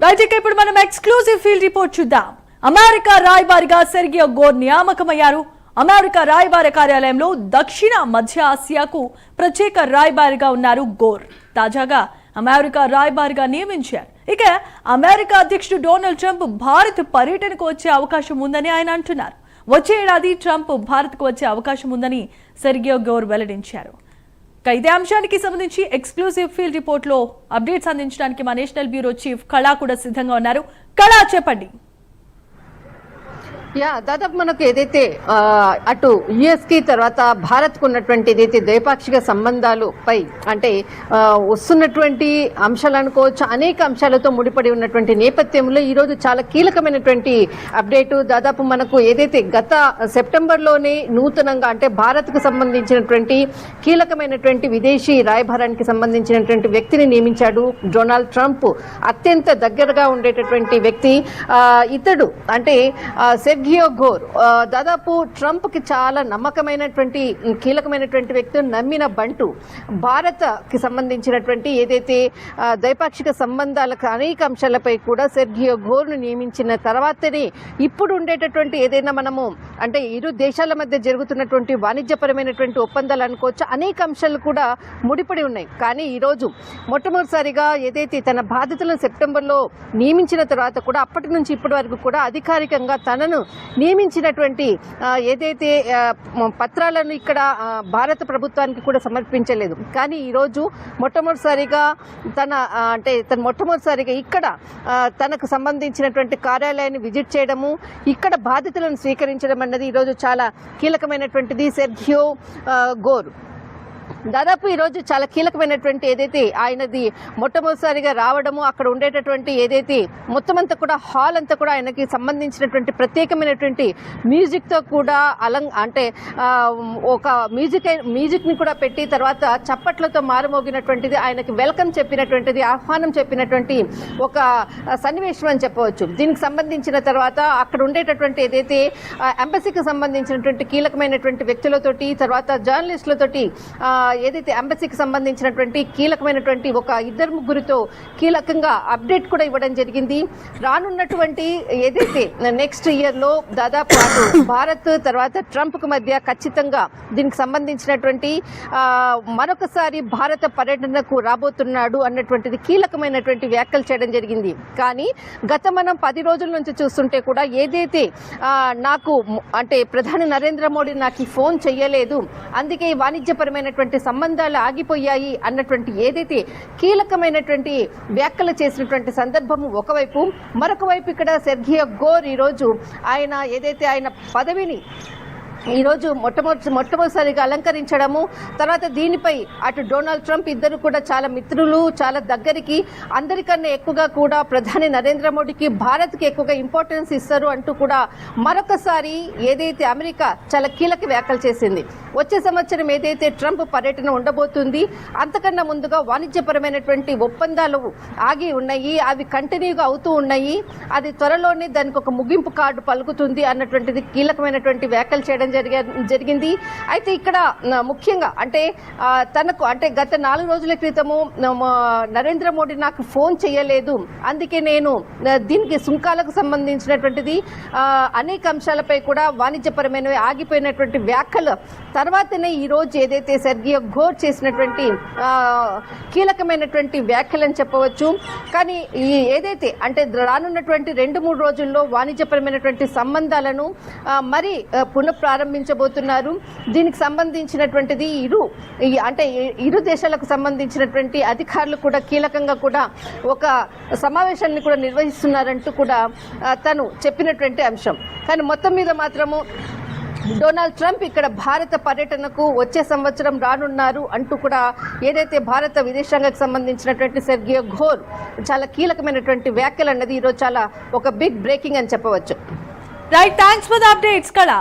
Right ఇప్పుడు మనం exclusive field report చూద్దాం. అమెరికా రాయబారిగా సెర్గియో గోర్ నియామకమయ్యారు. అమెరికా రాయబార కార్యాలయంలో దక్షిణ మధ్య ఆసియాకు ప్రత్యేక రాయబారిగా ఉన్నారు గోర్. తాజాగా అమెరికా రాయబారిగా నియమించారు. ఇక అమెరికా అధ్యక్షుడు డొనాల్డ్ ట్రంప్ భారత్ పర్యటనకు వచ్చే అవకాశం ఉందని ఆయన అంటున్నారు. వచ్చే ఏడాది ట్రంప్ భారత్కు వచ్చే అవకాశం ఉందని సెర్గియో గోర్ వెల్లడించారు. ఇదే అంశానికి సంబంధించి ఎక్స్క్లూజివ్ ఫీల్డ్ రిపోర్ట్ లో అప్డేట్స్ అందించడానికి మా నేషనల్ బ్యూరో చీఫ్ కళా కూడా సిద్ధంగా ఉన్నారు. కళా, చెప్పండి. దాదాపు మనకు ఏదైతే అటు యుఎస్ కి తర్వాత భారత్ కు ఉన్నటువంటి ఏదైతే ద్వైపాక్షిక సంబంధాలు పై అంటే వస్తున్నటువంటి అంశాలు అనుకోవచ్చు, అనేక అంశాలతో ముడిపడి ఉన్నటువంటి నేపథ్యంలో ఈరోజు చాలా కీలకమైనటువంటి అప్డేటు. దాదాపు మనకు ఏదైతే గత సెప్టెంబర్లోనే నూతనంగా అంటే భారత్ కు సంబంధించినటువంటి కీలకమైనటువంటి విదేశీ రాయబారానికి సంబంధించినటువంటి వ్యక్తిని నియమించాడు డొనాల్డ్ ట్రంప్. అత్యంత దగ్గరగా ఉండేటటువంటి వ్యక్తి ఇతడు అంటే సెర్గియో గోర్. దాదాపు ట్రంప్ కి చాలా నమ్మకమైనటువంటి కీలకమైనటువంటి వ్యక్తి, నమ్మిన బంటు. భారత్ కి సంబంధించినటువంటి ఏదైతే ద్వైపాక్షిక సంబంధాలకు అనేక అంశాలపై కూడా సెర్గియో గోర్ ను నియమించిన తర్వాతనే ఇప్పుడు ఉండేటటువంటి ఏదైనా మనము అంటే ఇరు దేశాల మధ్య జరుగుతున్నటువంటి వాణిజ్యపరమైనటువంటి ఒప్పందాలు అనుకోవచ్చు, అనేక అంశాలు కూడా ముడిపడి ఉన్నాయి. కానీ ఈరోజు మొట్టమొదటిసారిగా ఏదైతే తన బాధ్యతలను సెప్టెంబర్లో నియమించిన తర్వాత కూడా అప్పటి నుంచి ఇప్పటి వరకు కూడా అధికారికంగా తనను నియమించినటువంటి ఏదైతే పత్రాలను ఇక్కడ భారత ప్రభుత్వానికి కూడా సమర్పించలేదు. కానీ ఈరోజు మొట్టమొదటిసారిగా మొట్టమొదటిసారిగా ఇక్కడ తనకు సంబంధించినటువంటి కార్యాలయాన్ని విజిట్ చేయడము, ఇక్కడ బాధ్యతలను స్వీకరించడం అన్నది ఈరోజు చాలా కీలకమైనటువంటిది. సెర్గియో గోర్ దాదాపు ఈరోజు చాలా కీలకమైనటువంటి ఏదైతే ఆయనది మొట్టమొదటిసారిగా రావడము, అక్కడ ఉండేటటువంటి ఏదైతే మొత్తం అంతా కూడా హాల్ అంతా కూడా ఆయనకి సంబంధించినటువంటి ప్రత్యేకమైనటువంటి మ్యూజిక్తో కూడా అంటే ఒక మ్యూజిక్ ని కూడా పెట్టి తర్వాత చప్పట్లతో మారుమోగినటువంటిది, ఆయనకి వెల్కమ్ చెప్పినటువంటిది, ఆహ్వానం చెప్పినటువంటి ఒక సన్నివేశం అని చెప్పవచ్చు. దీనికి సంబంధించిన తర్వాత అక్కడ ఉండేటటువంటి ఏదైతే ఎంబసీకి సంబంధించినటువంటి కీలకమైనటువంటి వ్యక్తులతోటి తర్వాత జర్నలిస్టులతోటి ఏదైతే ఎంబసీకి సంబంధించినటువంటి కీలకమైనటువంటి ఒక ఇద్దరు ముగ్గురితో కీలకంగా అప్డేట్ కూడా ఇవ్వడం జరిగింది. రానున్నటువంటి ఏదైతే నెక్స్ట్ ఇయర్ లో దాదాపు భారత్ తర్వాత ట్రంప్ కు మధ్య ఖచ్చితంగా దీనికి సంబంధించినటువంటి మరొకసారి భారత పర్యటనకు రాబోతున్నాడు అన్నటువంటిది కీలకమైనటువంటి వ్యాఖ్యలు చేయడం జరిగింది. కానీ గత మనం 10 రోజుల నుంచి చూస్తుంటే కూడా ఏదైతే నాకు అంటే ప్రధాని నరేంద్ర మోడీ నాకు ఫోన్ చెయ్యలేదు, అందుకే వాణిజ్యపరమైనటువంటి సంబంధాలు ఆగిపోయాయి అన్నటువంటి ఏదైతే కీలకమైనటువంటి వ్యాఖ్యలు చేసినటువంటి సందర్భము ఒకవైపు, మరొక వైపు ఇక్కడ సెర్గియో గోర్ ఈరోజు ఆయన ఏదైతే ఆయన పదవిని ఈరోజు మొట్టమొదటిసారిగా అలంకరించడము, తర్వాత దీనిపై అటు డొనాల్డ్ ట్రంప్ ఇద్దరు కూడా చాలా మిత్రులు, చాలా దగ్గరికి, అందరికన్నా ఎక్కువగా కూడా ప్రధాని నరేంద్ర మోడీకి భారత్కి ఎక్కువగా ఇంపార్టెన్స్ ఇస్తారు అంటూ కూడా మరొకసారి ఏదైతే అమెరికా చాలా కీలక వ్యాఖ్యలు చేసింది. వచ్చే సంవత్సరం ఏదైతే ట్రంప్ పర్యటన ఉండబోతుంది, అంతకన్నా ముందుగా వాణిజ్యపరమైనటువంటి ఒప్పందాలు ఆగి ఉన్నాయి, అవి కంటిన్యూగా అవుతూ ఉన్నాయి, అది త్వరలోనే దానికి ఒక ముగింపు కార్డు పలుకుతుంది అన్నటువంటిది కీలకమైనటువంటి వ్యాఖ్యలు చేయడం జరిగింది. అయితే ఇక్కడ ముఖ్యంగా అంటే తనకు అంటే గత 4 రోజుల క్రితము నరేంద్ర మోడీ నాకు ఫోన్ చేయలేదు, అందుకే నేను దీనికి సుంకాలకు సంబంధించినటువంటిది అనేక అంశాలపై కూడా వాణిజ్యపరమైనవి ఆగిపోయినటువంటి వ్యాఖ్యలు తర్వాతనే ఈ రోజు ఏదైతే సెర్గియో గోర్ చేసినటువంటి కీలకమైనటువంటి వ్యాఖ్యలు అని చెప్పవచ్చు. కానీ ఈ ఏదైతే అంటే రానున్నటువంటి 2-3 రోజుల్లో వాణిజ్యపరమైనటువంటి సంబంధాలను మరి పునఃప్రారంభించబోతున్నారు. దీనికి సంబంధించినటువంటిది ఇరు దేశాలకు సంబంధించినటువంటి అధికారులు కూడా కీలకంగా కూడా ఒక సమావేశాన్ని కూడా నిర్వహిస్తున్నారంటూ కూడా తను చెప్పినటువంటి అంశం. కానీ మొత్తం మీద మాత్రము డొనాల్డ్ ట్రంప్ ఇక్కడ భారత పర్యటనకు వచ్చే సంవత్సరం రానున్నారు అంటూ కూడా ఏదైతే భారత విదేశాంగకు సంబంధించినటువంటి సెర్గియో గోర్ చాలా కీలకమైనటువంటి వ్యాఖ్యలు అన్నది ఈరోజు చాలా ఒక బిగ్ బ్రేకింగ్ అని చెప్పవచ్చు. Right, thanks for the updates కళా.